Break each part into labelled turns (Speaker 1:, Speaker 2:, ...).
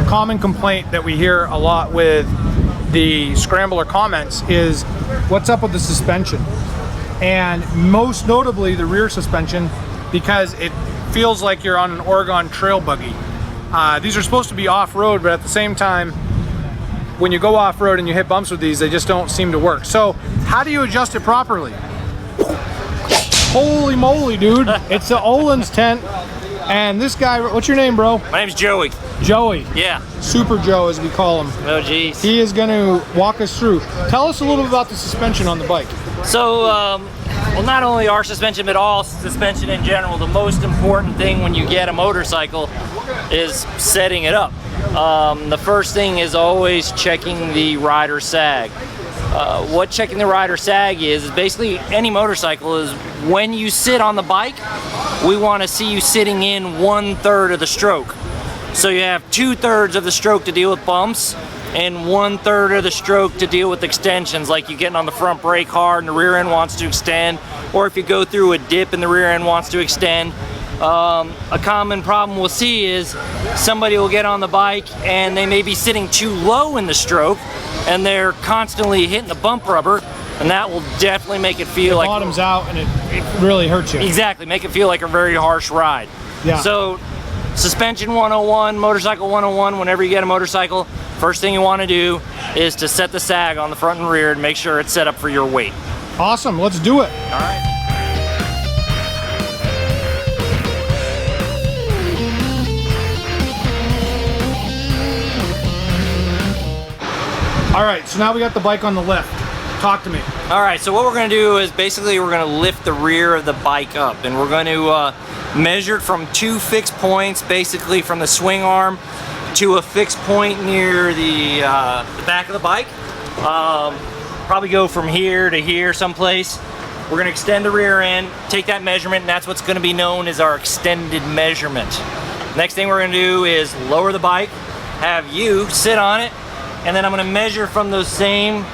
Speaker 1: common complaint that we hear a lot with the Scrambler comments is, what's up with the suspension? And most notably the rear suspension, because it feels like you're on an Oregon trail buggy. These are supposed to be off-road, but at the same time, when you go off-road and you hit bumps with these, they just don't seem to work. So how do you adjust it properly? Holy moly, dude. It's the Öhlins tent. And this guy, what's your name, bro?
Speaker 2: My name's Joey.
Speaker 1: Joey.
Speaker 2: Yeah. Super
Speaker 1: Joe, as we call him.
Speaker 2: Oh, geez.
Speaker 1: He is going to walk us through. Tell us a little bit about the suspension on the bike.
Speaker 2: So, well, not only our suspension, but all suspension in general, the most important thing when you get a motorcycle is setting it up. The first thing is always checking the rider sag. What checking the rider sag is basically any motorcycle is when you sit on the bike, we want to see you sitting in 1/3 of the stroke. So you have 2/3 of the stroke to deal with bumps and 1/3 of the stroke to deal with extensions, like you getting on the front brake hard and the rear end wants to extend, or if you go through a dip and the rear end wants to extend. A common problem we'll see is somebody will get on the bike and they may be sitting too low in the stroke and they're constantly hitting the bump rubber, and that will definitely make it feel like
Speaker 1: bottoms out and it really hurts you.
Speaker 2: Exactly, make it feel like a very harsh ride.
Speaker 1: Yeah.
Speaker 2: So suspension 101, motorcycle 101, whenever you get a motorcycle, first thing you want to do is to set the sag on the front and rear and make sure it's set up for your weight.
Speaker 1: Awesome, let's do it.
Speaker 2: All right.
Speaker 1: All right, so now we got the bike on the lift. Talk to me.
Speaker 2: All right, so what we're gonna do is basically we're gonna lift the rear of the bike up, and we're going to measure it from 2 fixed points, basically from the swing arm to a fixed point near the back of the bike. Probably go from here to here someplace. We're gonna extend the rear end, take that measurement, and that's what's gonna be known as our extended measurement. Next thing we're gonna do is lower the bike, have you sit on it, and then I'm gonna measure from those same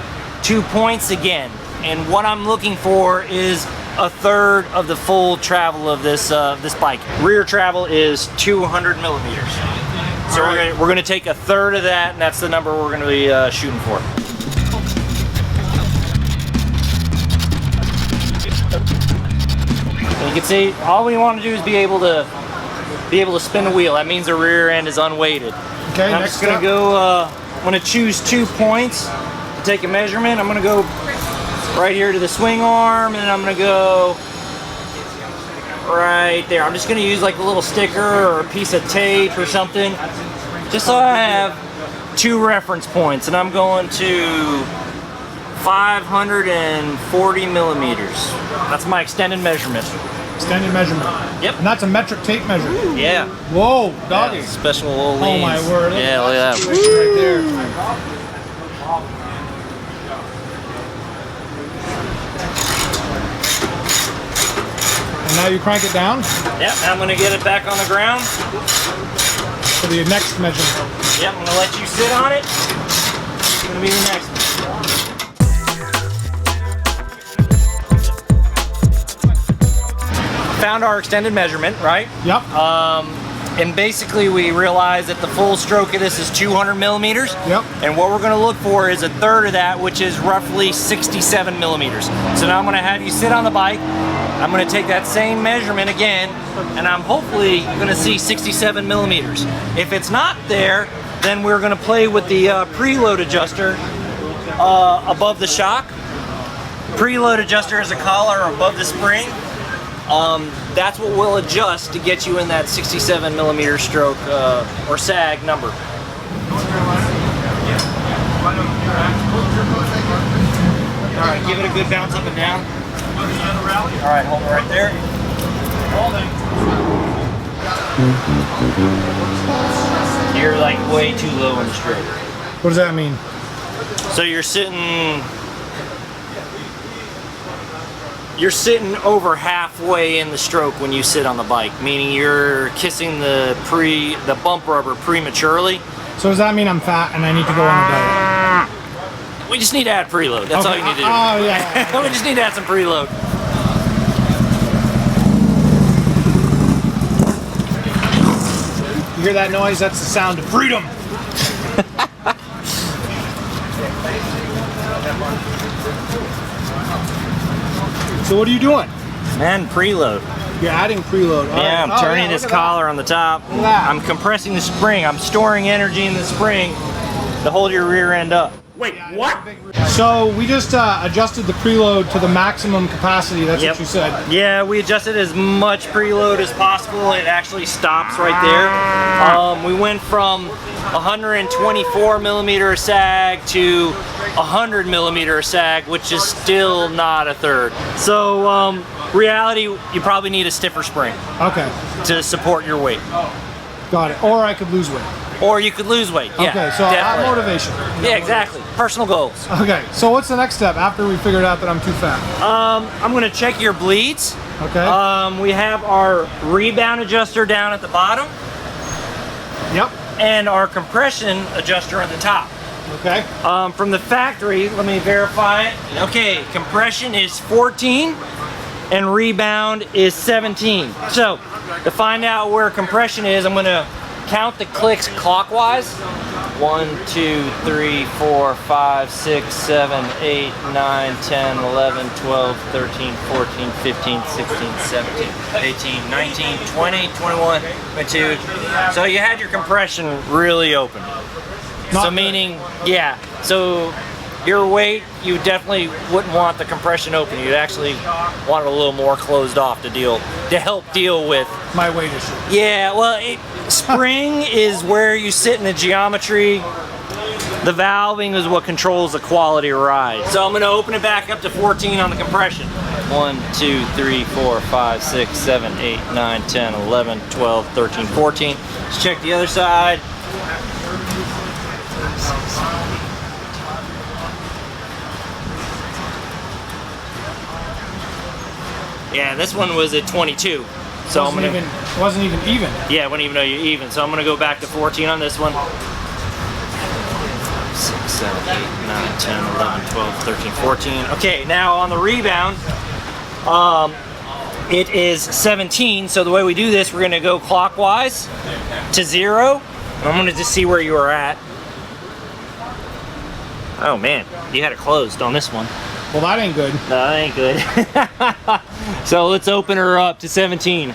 Speaker 2: 2 points again. And what I'm looking for is 1/3 of the full travel of this this bike. Rear travel is 200 millimeters. So we're gonna take 1/3 of that, and that's the number we're gonna be shooting for. And you can see, all we want to do is be able to spin the wheel. That means the rear end is unweighted.
Speaker 1: Okay.
Speaker 2: And I'm just gonna go. I'm gonna choose 2 points to take a measurement. I'm gonna go right here to the swing arm, and I'm gonna go right there. I'm just gonna use like a little sticker or a piece of tape or something, just so I have 2 reference points. And I'm going to 540 millimeters. That's my extended measurement.
Speaker 1: Extended measurement.
Speaker 2: Yep.
Speaker 1: And that's a metric tape measure.
Speaker 2: Yeah.
Speaker 1: Whoa, doggy.
Speaker 2: Yeah, special Öhlins.
Speaker 1: Oh my word.
Speaker 2: Yeah, look at that.
Speaker 1: Right there. And now you crank it down?
Speaker 2: Yep, I'm gonna get it back on the ground.
Speaker 1: For the next measurement.
Speaker 2: Yep, I'm gonna let you sit on it. It's gonna be the next one. Found our extended measurement, right?
Speaker 1: Yep.
Speaker 2: And basically we realized that the full stroke of this is 200 millimeters.
Speaker 1: Yep.
Speaker 2: And what we're gonna look for is 1/3 of that, which is roughly 67 millimeters. So now I'm gonna have you sit on the bike. I'm gonna take that same measurement again, and I'm hopefully gonna see 67 millimeters. If it's not there, then we're gonna play with the preload adjuster above the shock. Preload adjuster is a collar above the spring. That's what we'll adjust to get you in that 67 millimeter stroke or sag number. All right, give it a good bounce up and down. All right, hold it right there. You're like way too low in the stroke.
Speaker 1: What does that mean?
Speaker 2: So you're sitting over halfway in the stroke when you sit on the bike, meaning you're kissing the bump rubber prematurely.
Speaker 1: So does that mean I'm fat and I need to go on a diet?
Speaker 2: We just need to add preload. That's all you need to do.
Speaker 1: Oh yeah.
Speaker 2: We just need to add some preload.
Speaker 1: You hear that noise? That's the sound of freedom. So what are you doing?
Speaker 2: Man, preload.
Speaker 1: You're adding preload.
Speaker 2: Yeah, I'm turning this collar on the top.
Speaker 1: Look at that.
Speaker 2: I'm compressing the spring. I'm storing energy in the spring to hold your rear end up.
Speaker 3: Wait, what?
Speaker 1: So we just adjusted the preload to the maximum capacity. That's what you said.
Speaker 2: Yeah, we adjusted as much preload as possible. It actually stops right there. We went from 124 millimeter sag to 100 millimeter sag, which is still not a third. So reality, you probably need a stiffer spring
Speaker 1: Okay.
Speaker 2: to support your weight.
Speaker 1: Got it. Or I could lose weight.
Speaker 2: Or you could lose weight. Yeah,
Speaker 1: Okay, so
Speaker 2: definitely.
Speaker 1: motivation.
Speaker 2: Yeah, exactly. Personal goals.
Speaker 1: Okay, so what's the next step after we figured out that I'm too fat?
Speaker 2: I'm gonna check your bleeds.
Speaker 1: Okay.
Speaker 2: We have our rebound adjuster down at the bottom
Speaker 1: Yep.
Speaker 2: and our compression adjuster at the top.
Speaker 1: Okay.
Speaker 2: From the factory, let me verify it. Okay, compression is 14 and rebound is 17. So to find out where compression is, I'm gonna count the clicks clockwise. 1, 2, 3, 4, 5, 6, 7, 8, 9, 10, 11, 12, 13, 14, 15, 16, 17, 18, 19, 20, 21, 22. So you had your compression really open.
Speaker 1: Not
Speaker 2: So meaning, yeah, so your weight, you definitely wouldn't want the compression open. You'd actually want it a little more closed off to help deal with.
Speaker 1: My weight issue.
Speaker 2: Yeah, well, spring is where you sit in the geometry. The valving is what controls the quality of ride. So I'm gonna open it back up to 14 on the compression. 1, 2, 3, 4, 5, 6, 7, 8, 9, 10, 11, 12, 13, 14. Let's check the other side. Yeah, this one was at 22. So I'm gonna,
Speaker 1: wasn't even even.
Speaker 2: yeah, wouldn't even know you're even. So I'm gonna go back to 14 on this one. 6, 7, 8, 9, 10, 11, 12, 13, 14. Okay, now on the rebound, it is 17. So the way we do this, we're gonna go clockwise to 0. And I'm gonna just see where you are at. Oh man, you had it closed on this one.
Speaker 1: Well, that ain't good.
Speaker 2: No, that ain't good. So let's open her up to 17.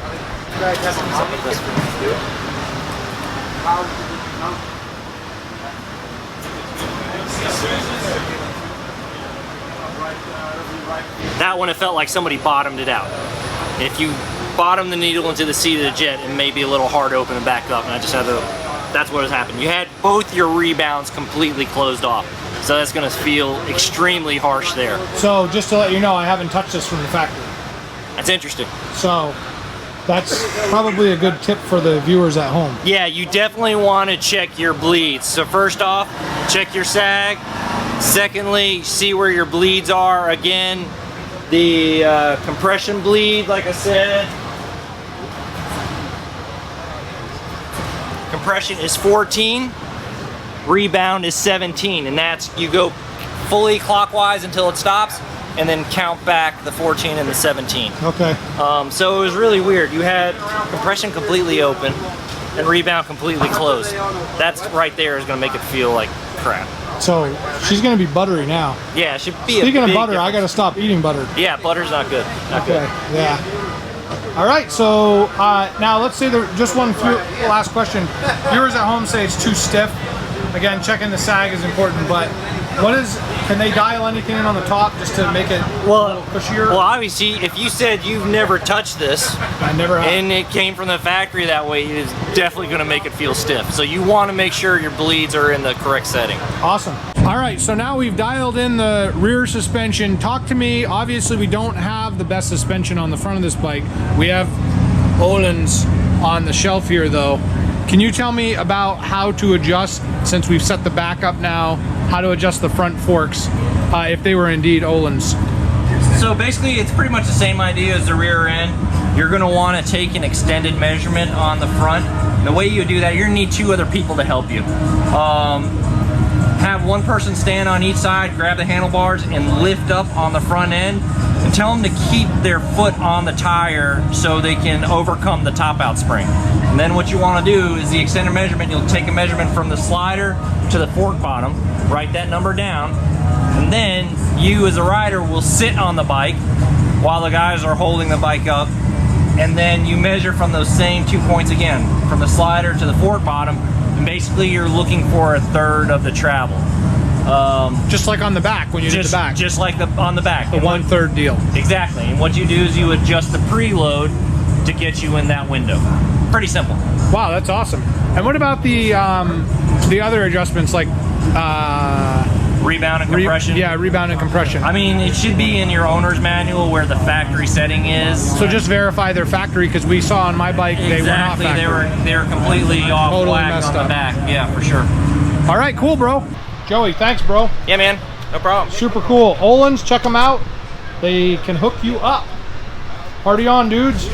Speaker 2: That one, it felt like somebody bottomed it out. If you bottom the needle into the seat of the jet, it may be a little hard to open it back up, and I just had to, that's what has happened. You had both your rebounds completely closed off. So that's gonna feel extremely harsh there.
Speaker 1: So just to let you know, I haven't touched this from the factory.
Speaker 2: That's interesting.
Speaker 1: So that's probably a good tip for the viewers at home.
Speaker 2: Yeah, you definitely want to check your bleeds. So first off, check your sag. Secondly, see where your bleeds are. Again, the compression bleed, like I said. Compression is 14, rebound is 17, and that's, you go fully clockwise until it stops, and then count back the 14 and the 17.
Speaker 1: Okay.
Speaker 2: So it was really weird. You had compression completely open and rebound completely closed. That's right there is going to make it feel like crap.
Speaker 1: So she's gonna be buttery now.
Speaker 2: Yeah, it should be.
Speaker 1: Speaking
Speaker 2: a
Speaker 1: of
Speaker 2: big
Speaker 1: butter, I
Speaker 2: difference.
Speaker 1: gotta stop eating butter.
Speaker 2: Yeah, butter's not good. Not
Speaker 1: Okay.
Speaker 2: good.
Speaker 1: Yeah. All right. So now let's say just one last question. Viewers at home say it's too stiff. Again, checking the sag is important, but can they dial anything in on the top just to make it a little cushier?
Speaker 2: Well, obviously, if you said you've never touched this,
Speaker 1: I never have.
Speaker 2: and it came from the factory that way, it is definitely going to make it feel stiff. So you want to make sure your bleeds are in the correct setting.
Speaker 1: Awesome. All right, so now we've dialed in the rear suspension. Talk to me. Obviously, we don't have the best suspension on the front of this bike. We have Öhlins on the shelf here, though. Can you tell me about how to adjust, since we've set the back up now, how to adjust the front forks if they were indeed Öhlins?
Speaker 2: So basically, it's pretty much the same idea as the rear end. You're going to want to take an extended measurement on the front. The way you do that, you're going to need 2 other people to help you. Have one person stand on each side, grab the handlebars, and lift up on the front end, and tell them to keep their foot on the tire so they can overcome the top out spring. And then what you want to do is the extended measurement, you'll take a measurement from the slider to the fork bottom, write that number down, and then you as a rider will sit on the bike while the guys are holding the bike up, and then you measure from those same 2 points again, from the slider to the fork bottom, and basically you're looking for a third of the travel.
Speaker 1: Just like on the back when you did the back.
Speaker 2: Just like on the back.
Speaker 1: The 1/3 deal.
Speaker 2: Exactly. And what you do is you adjust the preload to get you in that window. Pretty simple.
Speaker 1: Wow, that's awesome. And what about the other adjustments like
Speaker 2: rebound and compression?
Speaker 1: Rebound and compression.
Speaker 2: I mean, it should be in your owner's manual where the factory setting is.
Speaker 1: So just verify their factory, because we saw on my bike they were not factory.
Speaker 2: They were completely off
Speaker 1: Totally
Speaker 2: whack
Speaker 1: messed
Speaker 2: on the
Speaker 1: up.
Speaker 2: back. Yeah, for sure.
Speaker 1: All right, cool, bro. Joey, thanks, bro.
Speaker 2: Yeah, man. No problem.
Speaker 1: Super cool. Öhlins, check them out. They can hook you up. Party on, dudes.